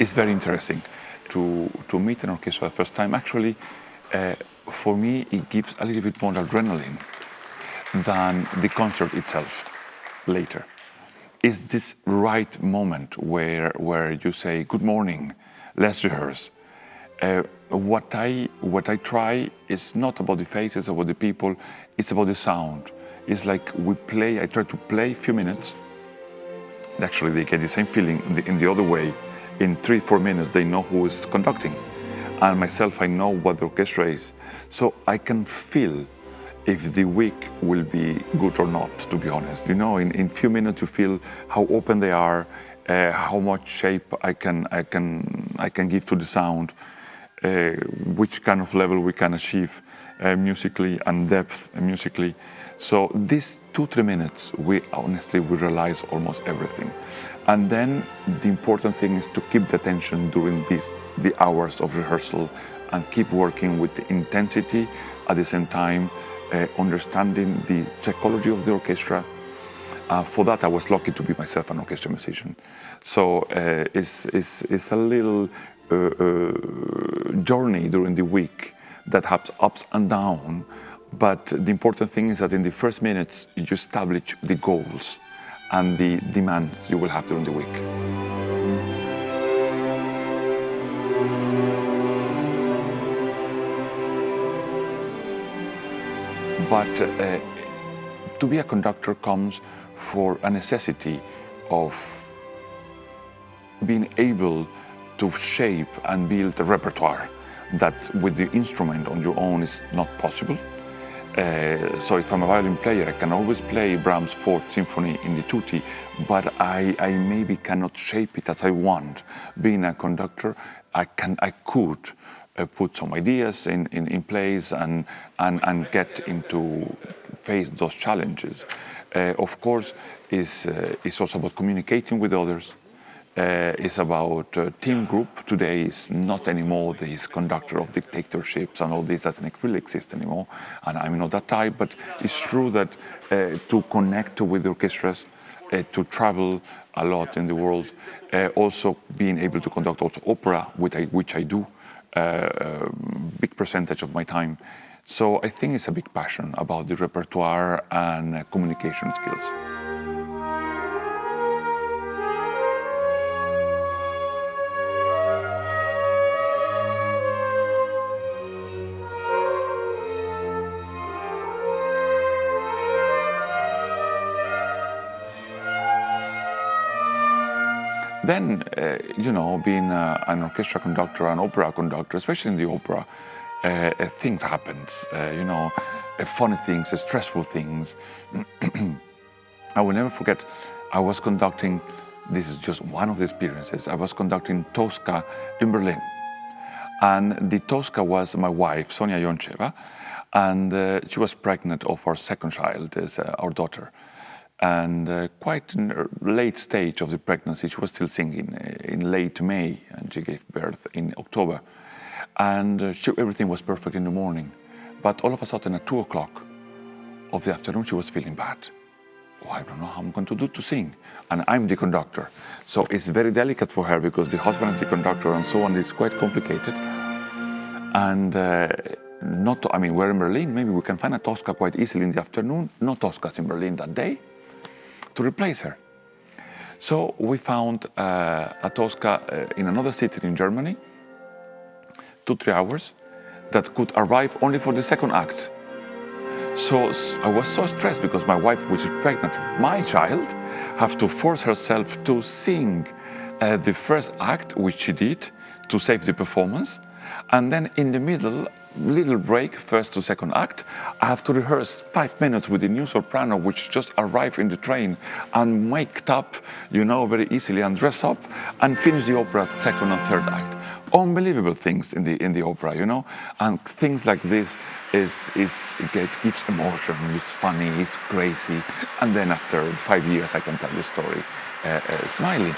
it's very interesting to meet an orchestra the first time. Actually, for me, it gives a little bit more adrenaline than the concert itself later. It's this right moment where you say, good morning, let's rehearse. What I try is not about the faces, about the people, it's about the sound. It's like I try to play a few minutes. Actually, they get the same feeling in the other way. In 3-4 minutes, they know who is conducting. And myself, I know what the orchestra is. So I can feel if the week will be good or not, to be honest. You know, in few minutes you feel how open they are, how much shape I can give to the sound, which kind of level we can achieve musically and depth musically. So these 2-3 minutes, we realize almost everything. And then the important thing is to keep the attention during the hours of rehearsal and keep working with the intensity at the same time, understanding the psychology of the orchestra. For that, I was lucky to be myself an orchestra musician. So it's a little journey during the week that has ups and downs. But the important thing is that in the first minutes, you establish the goals and the demands you will have during the week. But to be a conductor comes for a necessity of being able to shape and build a repertoire that with the instrument on your own is not possible. So if I'm a violin player, I can always play Brahms' Fourth Symphony in the tutti, but I maybe cannot shape it as I want. Being a conductor, I could put some ideas in place and get into face those challenges. Of course, it's also about communicating with others. It's about team group. Today is not anymore this conductor of dictatorships and all this doesn't really exist anymore. And I'm not that type, but it's true that to connect with the orchestras, to travel a lot in the world, also being able to conduct also opera, which I do, big percentage of my time. So I think it's a big passion about the repertoire and communication skills. Then, being an orchestra conductor, an opera conductor, especially in the opera, things happen, funny things, stressful things. I will never forget, I was conducting, this is just one of the experiences, I was conducting Tosca in Berlin. And the Tosca was my wife, Sonia Yoncheva, and she was pregnant of our second child, our daughter. And quite in a late stage of the pregnancy, she was still singing in late May, and she gave birth in October. And everything was perfect in the morning. But all of a sudden, at 2 o'clock of the afternoon, she was feeling bad. Oh, I don't know how I'm going to do to sing. And I'm the conductor. So it's very delicate for her because the husband is the conductor and so on. It's quite complicated. And we're in Berlin. Maybe we can find a Tosca quite easily in the afternoon. No Toscas in Berlin that day to replace her. So we found a Tosca in another city in Germany, 2-3 hours, that could arrive only for the second act. So I was so stressed because my wife, which is pregnant with my child, have to force herself to sing the first act, which she did, to save the performance. And then in the middle, little break, first to second act, I have to rehearse 5 minutes with the new soprano, which just arrived in the train, and waked up, very easily, and dress up, and finish the opera second and third act. Unbelievable things in the opera, and things like this it gives emotion. It's funny, it's crazy, and then after 5 years, I can tell the story smiling.